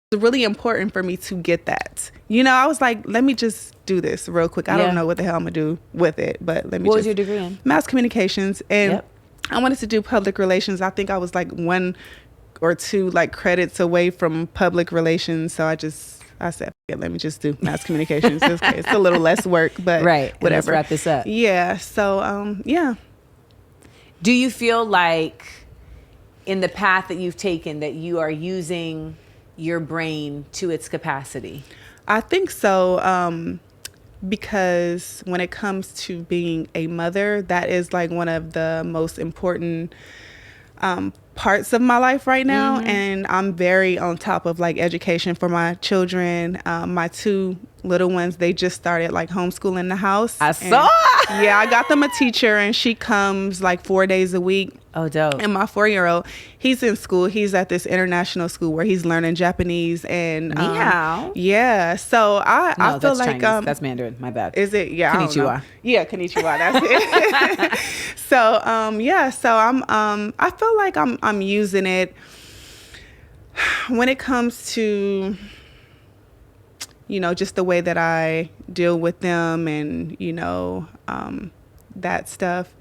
S1: It was really important for me to get that. You know, I was like, let me just do this real quick. I don't know what the hell I'm going to do with it, but let me
S2: What was your degree in?
S1: Mass communications. And I wanted to do public relations. I think I was like 1 or 2 like credits away from public relations. So I said, let me just do mass communications. It's a little less work, but whatever.
S2: Let's wrap this up.
S1: Yeah. So, yeah.
S2: Do you feel like in the path that you've taken that you are using your brain to its capacity?
S1: I think so, because when it comes to being a mother, that is like one of the most important parts of my life right now. And I'm very on top of like education for my children. My 2 little ones, they just started like homeschooling the house.
S2: I saw.
S1: Yeah, I got them a teacher, and she comes like 4 days a week.
S2: Oh, dope.
S1: And my 4-year-old, he's in school. He's at this international school where he's learning Japanese. And yeah, so I feel like
S2: Chinese. That's Mandarin. My bad.
S1: Is it? Yeah,
S2: Konnichiwa.
S1: I don't know. Yeah, konnichiwa. That's it. So yeah, so I feel like I'm using it when it comes to, you know, just the way that I deal with them, and you know, that stuff.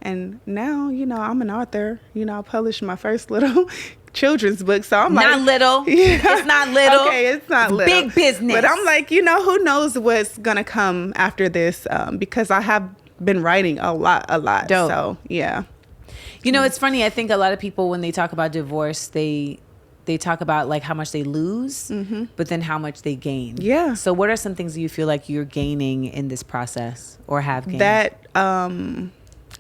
S1: And now, you know, I'm an author. You know, I published my first little children's book. So I'm
S2: not
S1: like...
S2: little.
S1: Yeah.
S2: It's not little.
S1: Okay, it's not little.
S2: Big business.
S1: But I'm like, you know, who knows what's going to come after this, because I have been writing a lot.
S2: Dope.
S1: So, yeah.
S2: You know, it's funny. I think a lot of people, when they talk about divorce, they talk about like how much they lose, but then how much they gain.
S1: Yeah.
S2: So what are some things you feel like you're gaining in this process or have gained?
S1: That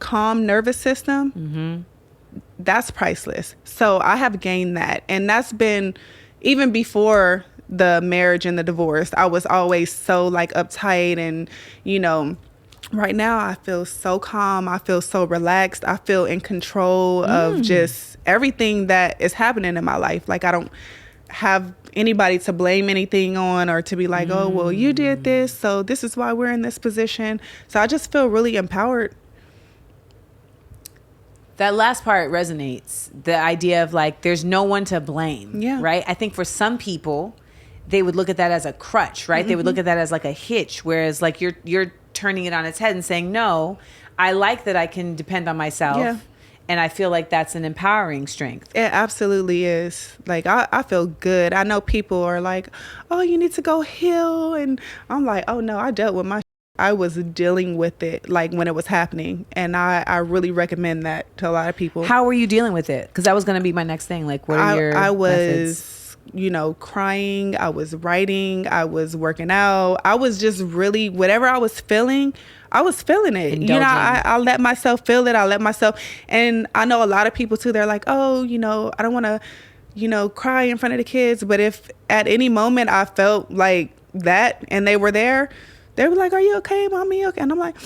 S1: calm nervous system, that's priceless. So I have gained that. And that's been, even before the marriage and the divorce, I was always so like uptight and, you know, right now I feel so calm. I feel so relaxed. I feel in control of just everything that is happening in my life. Like I don't have anybody to blame anything on or to be like, oh, well, you did this, so this is why we're in this position. So I just feel really empowered.
S2: That last part resonates. The idea of like, there's no one to blame.
S1: Yeah.
S2: Right. I think for some people, they would look at that as a crutch, right? They would look at that as like a hitch, whereas like you're turning it on its head and saying, no, I like that I can depend on myself.
S1: Yeah.
S2: And I feel like that's an empowering strength.
S1: It absolutely is. Like, I feel good. I know people are like, oh, you need to go heal. And I'm like, oh, no, I dealt with my I was dealing with it like when it was happening. And I really recommend that to a lot of people.
S2: How were you dealing with it? Because that was going to be my next thing. Like, what are your
S1: I was,
S2: methods?
S1: you know, crying. I was writing. I was working out. I was just really, whatever I was feeling it.
S2: Indulging.
S1: You know, I let myself feel it. I let myself, and I know a lot of people too, they're like, oh, you know, I don't want to, you know, cry in front of the kids. But if at any moment I felt like that and they were there, they were like, are you okay, mommy? Okay. And I'm like,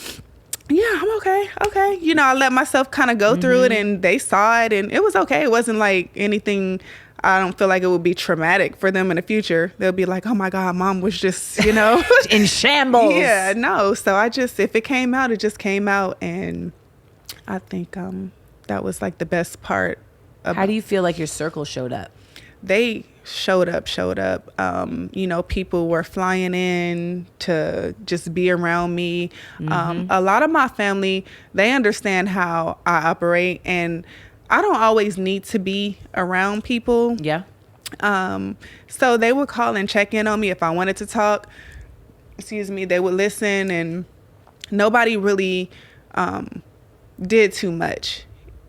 S1: yeah, I'm okay. Okay. You know, I let myself kind of go through it, and they saw it, and it was okay. It wasn't like anything. I don't feel like it would be traumatic for them in the future. They'll be like, oh my God, mom was just, you know,
S2: in shambles.
S1: Yeah, no. So I just, if it came out, it just came out. And I think that was like the best part.
S2: How do you feel like your circle showed up?
S1: They showed up. You know, people were flying in to just be around me. A lot of my family, they understand how I operate, and I don't always need to be around people.
S2: Yeah.
S1: So they would call and check in on me if I wanted to talk. Excuse me. They would listen, and nobody really did too much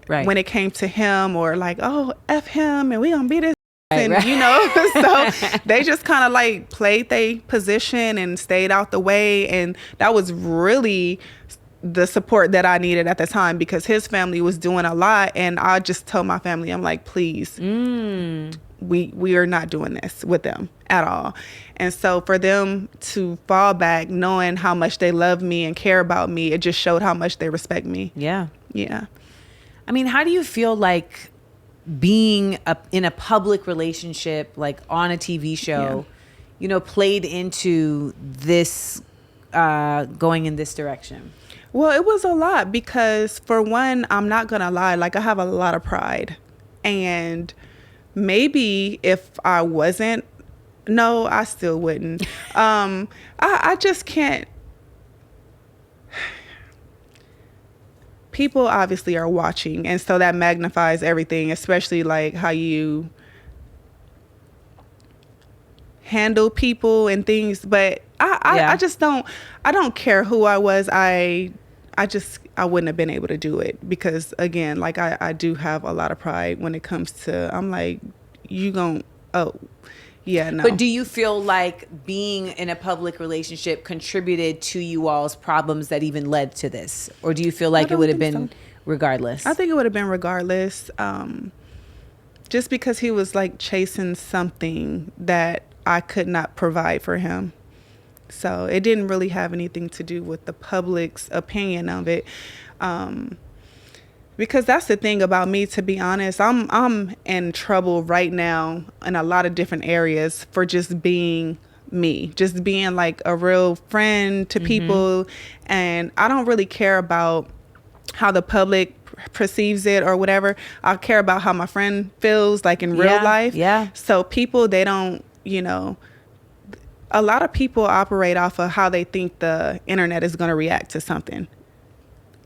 S1: when it came to him, or like, oh, F him and we gonna be this. And you know, so they just kind of like played their position and stayed out the way. And that was really the support that I needed at the time, because his family was doing a lot. And I just told my family, I'm like, please, we are not doing this with them at all. And so for them to fall back knowing how much they love me and care about me, it just showed how much they respect me.
S2: Yeah.
S1: Yeah.
S2: I mean, how do you feel like being in a public relationship, like on a TV show, you know, played into this going in this direction?
S1: Well, it was a lot, because for one, I'm not going to lie, like I have a lot of pride. And maybe if I wasn't, no, I still wouldn't. I just can't. People obviously are watching, and so that magnifies everything, especially like how you handle people and things. But I just don't care who I was. I wouldn't have been able to do it, because again, like I do have a lot of pride when it comes to, I'm like, yeah, no.
S2: But do you feel like being in a public relationship contributed to you all's problems that even led to this? Or do you feel like it would have been regardless?
S1: I think it would have been regardless. Just because he was like chasing something that I could not provide for him. So it didn't really have anything to do with the public's opinion of it. Because that's the thing about me, to be honest. I'm in trouble right now in a lot of different areas for just being me, just being like a real friend to people. And I don't really care about how the public perceives it or whatever. I care about how my friend feels like in real life.
S2: Yeah.
S1: So people, they don't, you know, a lot of people operate off of how they think the internet is going to react to something.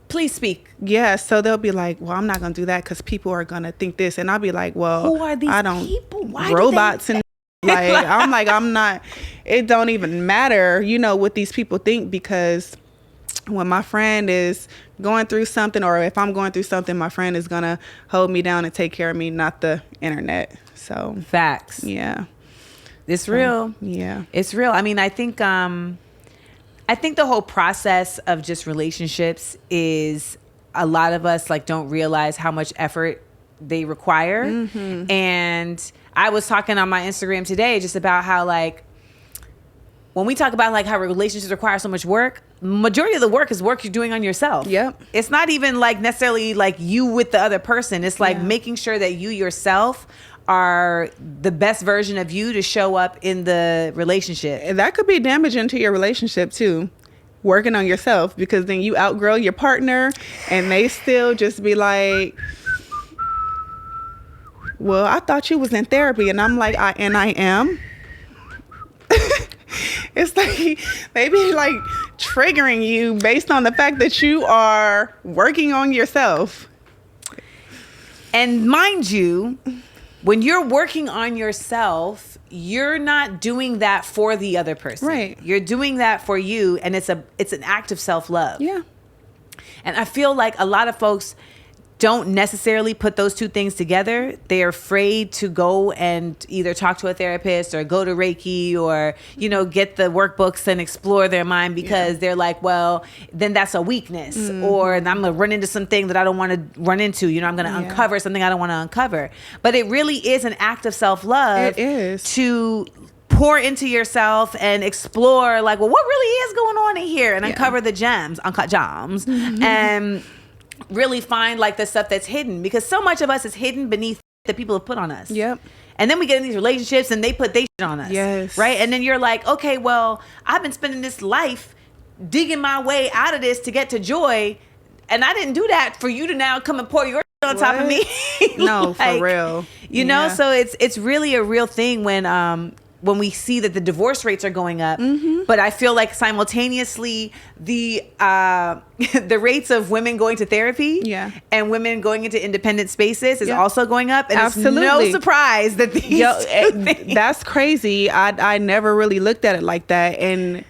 S2: Please speak.
S1: Yeah, so they'll be like, well, I'm not going to do that because people are going to think this. And I'll be like, well,
S2: who are these
S1: I don't,
S2: people? Why
S1: robots and like, I'm not, it don't even matter, you know, what these people think, because when my friend is going through something, or if I'm going through something, my friend is going to hold me down and take care of me, not the internet. So
S2: facts.
S1: Yeah.
S2: It's real.
S1: Yeah.
S2: It's real. I mean, I think the whole process of just relationships is, a lot of us like don't realize how much effort they require. And I was talking on my Instagram today just about how like when we talk about like how relationships require so much work, majority of the work is work you're doing on yourself.
S1: Yep.
S2: It's not even like necessarily like you with the other person. It's like making sure that you yourself are the best version of you to show up in the relationship.
S1: And that could be damaging to your relationship too. Working on yourself, because then you outgrow your partner and they still just be like, well, I thought you was in therapy. And I'm like, I am. It's like they be like triggering you based on the fact that you are working on yourself.
S2: And mind you, when you're working on yourself, you're not doing that for the other person.
S1: Right.
S2: You're doing that for you, and it's an act of self-love.
S1: Yeah.
S2: And I feel like a lot of folks don't necessarily put those two things together. They're afraid to go and either talk to a therapist or go to Reiki or, you know, get the workbooks and explore their mind because they're like, well, then that's a weakness. Or I'm going to run into something that I don't want to run into. You know, I'm going to uncover something I don't want to uncover. But it really is an act of self-love.
S1: It is.
S2: To pour into yourself and explore like, well, what really is going on in here, and uncover the gems, uncut gems, and really find like the stuff that's hidden, because so much of us is hidden beneath that people have put on us.
S1: Yep.
S2: And then we get in these relationships and they put their shit on us.
S1: Yes.
S2: Right. And then you're like, okay, well, I've been spending this life digging my way out of this to get to joy, and I didn't do that for you to now come and pour your shit on top of me.
S1: No,
S2: like,
S1: for real.
S2: You know, so it's really a real thing when we see that the divorce rates are going up, but I feel like simultaneously the rates of women going to therapy and women going into independent spaces is also going up, and
S1: Absolutely.
S2: it's no surprise that these two things.
S1: That's crazy. I never really looked at it like that, and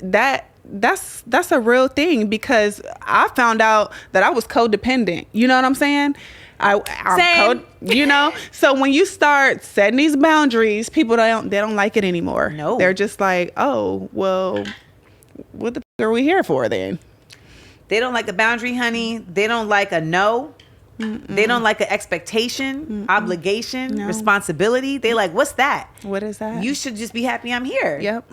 S1: that's a real thing, because I found out that I was codependent. You know what I'm saying?
S2: Same.
S1: You know, so when you start setting these boundaries, people don't like it anymore.
S2: No,
S1: they're just like, oh, well, what the f- are we here for then?
S2: They don't like a boundary, honey. They don't like a no. They don't like an expectation, obligation, responsibility. They like, what's that?
S1: What is that?
S2: You should just be happy I'm here.
S1: Yep.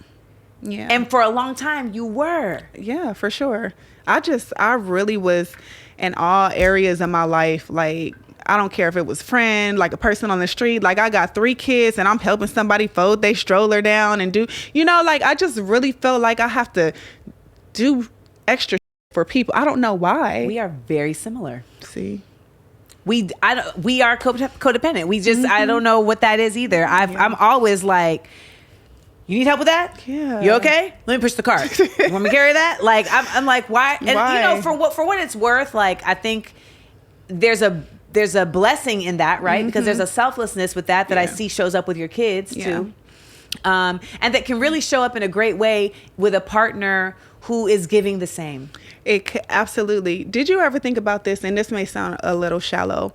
S1: Yeah.
S2: And for a long time, you were.
S1: Yeah, for sure. I really was in all areas of my life. Like, I don't care if it was friend, like a person on the street. Like, I got 3 kids and I'm helping somebody fold their stroller down and do, you know, like, I just really felt like I have to do extra for people. I don't know why.
S2: We are very similar.
S1: See?
S2: We are codependent. We just, I don't know what that is either. I'm always like, you need help with that?
S1: Yeah.
S2: You okay? Let me push the cart. You want me to carry that? Like, I'm like, why? And
S1: Why?
S2: you know, for what it's worth, like, I think there's a blessing in that, right? Because there's a selflessness with that I see shows up with your kids too. And that can really show up in a great way with a partner who is giving the same.
S1: Absolutely. Did you ever think about this? And this may sound a little shallow.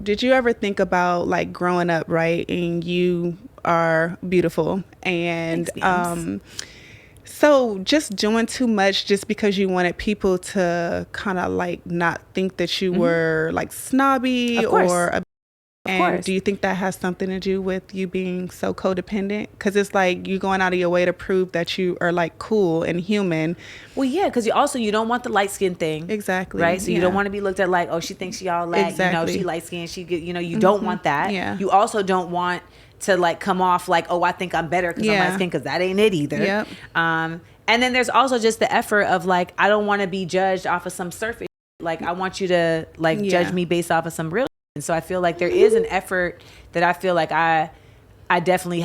S1: Did you ever think about like growing up, right? And you are beautiful, and so just doing too much just because you wanted people to kind of like not think that you were like snobby or and do you think that has something to do with you being so codependent? Because it's like you going out of your way to prove that you are like cool and human.
S2: Well, yeah, because you don't want the light skin thing.
S1: Exactly.
S2: Right? So you don't want to be looked at like, oh, she thinks she all that.
S1: Exactly.
S2: You know, she light skinned. You don't want that.
S1: Yeah.
S2: You also don't want to like come off like, oh, I think I'm better because I'm light skinned, because that ain't it either.
S1: Yep.
S2: And then there's also just the effort of like, I don't want to be judged off of some surface. Like, I want you to like judge me based off of some real. And so I feel like there is an effort that I feel like I definitely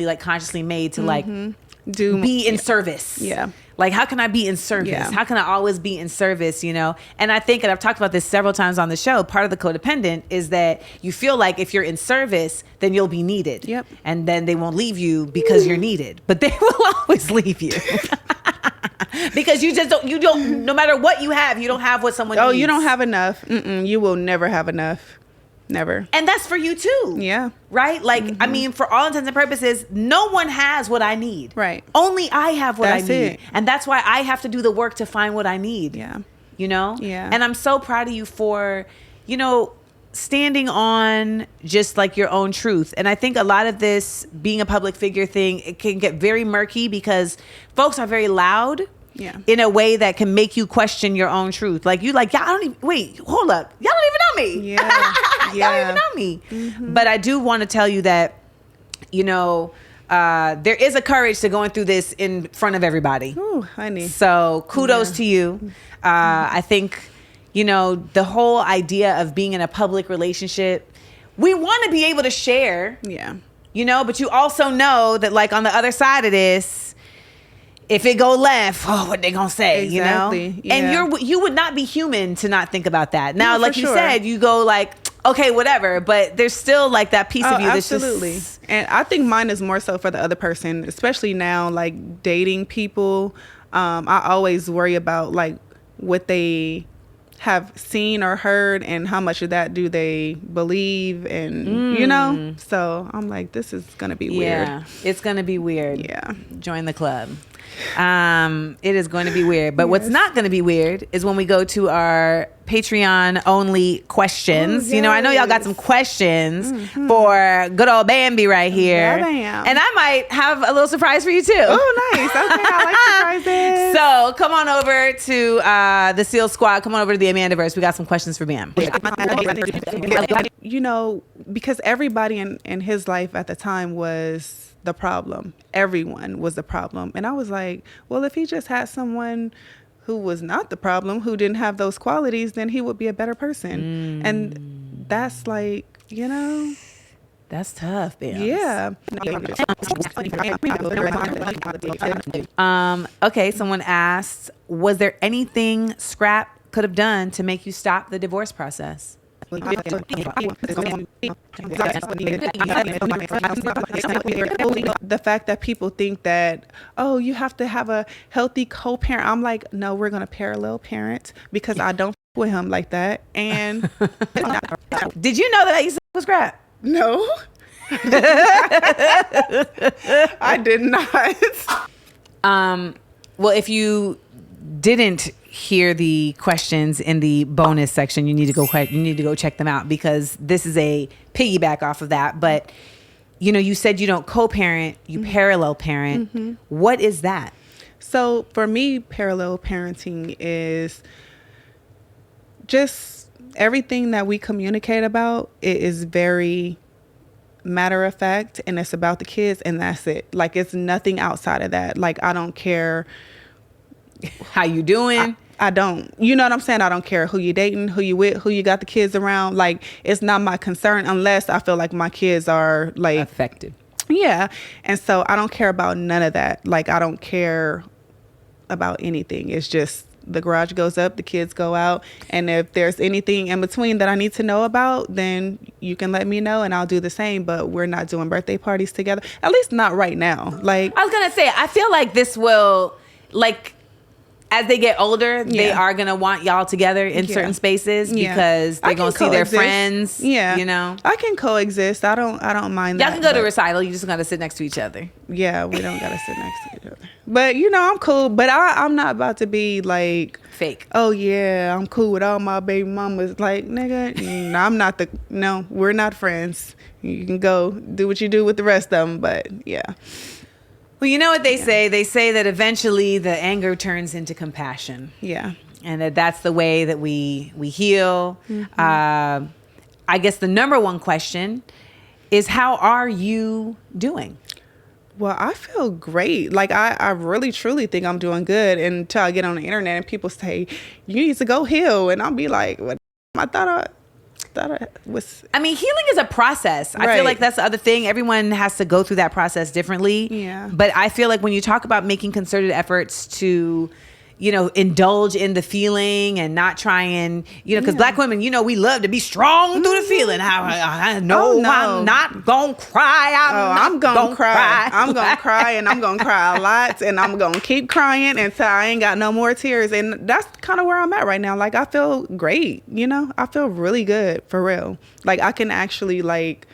S2: like consciously made to like be in service.
S1: Yeah.
S2: Like, how can I be in service?
S1: Yeah.
S2: How can I always be in service, you know? And I think, and I've talked about this several times on the show, part of the codependent is that you feel like if you're in service, then you'll be needed.
S1: Yep.
S2: And then they won't leave you because you're needed. But they will always leave you. Because you don't, no matter what you have, you don't have what someone needs.
S1: Oh, you don't have enough. You will never have enough. Never.
S2: And that's for you too.
S1: Yeah.
S2: Right? Like, I mean, for all intents and purposes, no one has what I need.
S1: Right.
S2: Only I have what I
S1: That's
S2: need.
S1: it.
S2: And that's why I have to do the work to find what I need.
S1: Yeah.
S2: You know?
S1: Yeah.
S2: And I'm so proud of you for, you know, standing on just like your own truth. And I think a lot of this being a public figure thing, it can get very murky because folks are very loud.
S1: Yeah.
S2: In a way that can make you question your own truth. Like, you like, y'all don't even, wait, hold up. Y'all don't even know me.
S1: Yeah.
S2: Y'all don't even know me.
S1: Mm-hmm.
S2: But I do want to tell you that, you know, there is a courage to going through this in front of everybody.
S1: Ooh, honey.
S2: So kudos to you. I think, you know, the whole idea of being in a public relationship, we want to be able to share.
S1: Yeah.
S2: You know, but you also know that, like, on the other side of this, if it go left, oh, what they gonna say,
S1: Exactly.
S2: you know?
S1: Yeah.
S2: And you would not be human to not think about that. Now,
S1: No,
S2: like
S1: for
S2: you
S1: sure.
S2: said, you go like, okay, whatever, but there's still like that piece of you that's
S1: absolutely.
S2: just...
S1: And I think mine is more so for the other person, especially now, like dating people. I always worry about like what they have seen or heard and how much of that do they believe, and you know, so I'm like, this is gonna be weird.
S2: Yeah, it's gonna be weird.
S1: Yeah.
S2: Join the club. It is going to be weird, but what's not going to be weird is when we go to our Patreon only questions.
S1: Oh,
S2: You know, I know y'all got some questions for good old Bambi right here.
S1: Bam.
S2: And I might have a little surprise for you too.
S1: Oh, nice. Okay, I like surprises.
S2: So come on over to the Seal Squad. Come on over to the Amandaverse. We got some questions for Bam.
S1: You know, because everybody in his life at the time was the problem. Everyone was the problem. And I was like, well, if he just had someone who was not the problem, who didn't have those qualities, then he would be a better person. And that's like, you know,
S2: That's tough, Bam.
S1: yeah.
S2: Okay, someone asked, was there anything Scrap could have done to make you stop the divorce process?
S1: The fact that people think that, oh, you have to have a healthy co-parent. I'm like, no, we're going to parallel parent because I don't with him like that. And
S2: Did you know that I used to with Scrap?
S1: no, I did not.
S2: Well, if you didn't hear the questions in the bonus section, you need to go check them out because this is a piggyback off of that. But you know, you said you don't co-parent, you parallel parent. What is that?
S1: So for me, parallel parenting is just everything that we communicate about. It is very matter of fact, and it's about the kids, and that's it. Like, it's nothing outside of that. Like, I don't care
S2: How you doing?
S1: I don't, you know what I'm saying? I don't care who you dating, who you with, who you got the kids around. Like, it's not my concern unless I feel like my kids are like
S2: Affected.
S1: yeah. And so I don't care about none of that. Like, I don't care about anything. It's just the garage goes up, the kids go out. And if there's anything in between that I need to know about, then you can let me know and I'll do the same. But we're not doing birthday parties together. At least not right now. Like,
S2: I was going to say, I feel like this will, like, as they get older, they
S1: Yeah.
S2: are going to want y'all together in
S1: Yeah.
S2: certain spaces
S1: Yeah.
S2: because
S1: I
S2: they're going
S1: can
S2: to see their
S1: coexist.
S2: friends.
S1: Yeah.
S2: You know?
S1: I can coexist. I don't mind
S2: Y'all
S1: that.
S2: can go to
S1: but-
S2: recital. You just got to sit next to each other.
S1: Yeah, we don't gotta sit next to each other. But you know, I'm cool. But I'm not about to be like
S2: Fake.
S1: oh yeah, I'm cool with all my baby mamas. Like, nigga, no, I'm not the. No, we're not friends. You can go do what you do with the rest of them. But yeah,
S2: Well, you know what they say? They say that eventually the anger turns into compassion.
S1: yeah.
S2: And that's the way that we heal. I guess the number one question is, how are you doing?
S1: Well, I feel great. Like, I really truly think I'm doing good until I get on the internet and people say you need to go heal, and I'll be like, what? I thought I was.
S2: I mean, healing is a process. I feel
S1: Right.
S2: like that's the other thing. Everyone has to go through that process differently.
S1: Yeah.
S2: But I feel like when you talk about making concerted efforts to, you know, indulge in the feeling and not try and, you know, because
S1: Yeah.
S2: Black women, you know, we love to be strong through the feeling. How I know
S1: Oh, no.
S2: I'm not gonna cry.
S1: I'm gonna cry. I'm gonna cry, and I'm gonna cry a lot, and I'm gonna keep crying until I ain't got no more tears. And that's kind of where I'm at right now. Like, I feel great, you know? I feel really good, for real. Like, I can actually, like,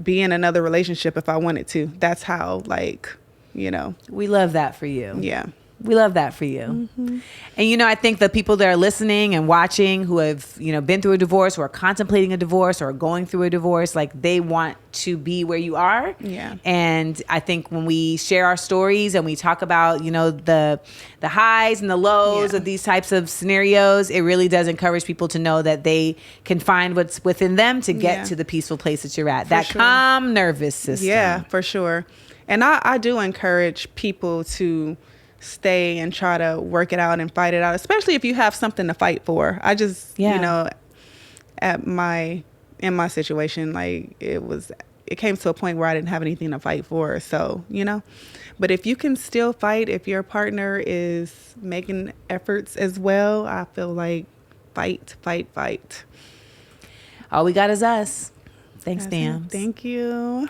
S1: be in another relationship if I wanted to. That's how, like, you know,
S2: We love that for you.
S1: yeah.
S2: We love that for you. And, I think the people that are listening and watching who have, been through a divorce or are contemplating a divorce or are going through a divorce, like they want to be where you are.
S1: Yeah.
S2: And I think when we share our stories and we talk about, the highs and the lows of these types of scenarios, it really does encourage people to know that they can find what's within them to get to the peaceful place that you're at.
S1: For
S2: that
S1: sure.
S2: calm nervous system.
S1: Yeah, for sure. And I do encourage people to stay and try to work it out and fight it out, especially if you have something to fight for. I just, in my situation, like it came to a point where I didn't have anything to fight for. So, but if you can still fight, if your partner is making efforts as well, I feel like fight.
S2: All we got is us. Thanks, Bam.
S1: Thank you.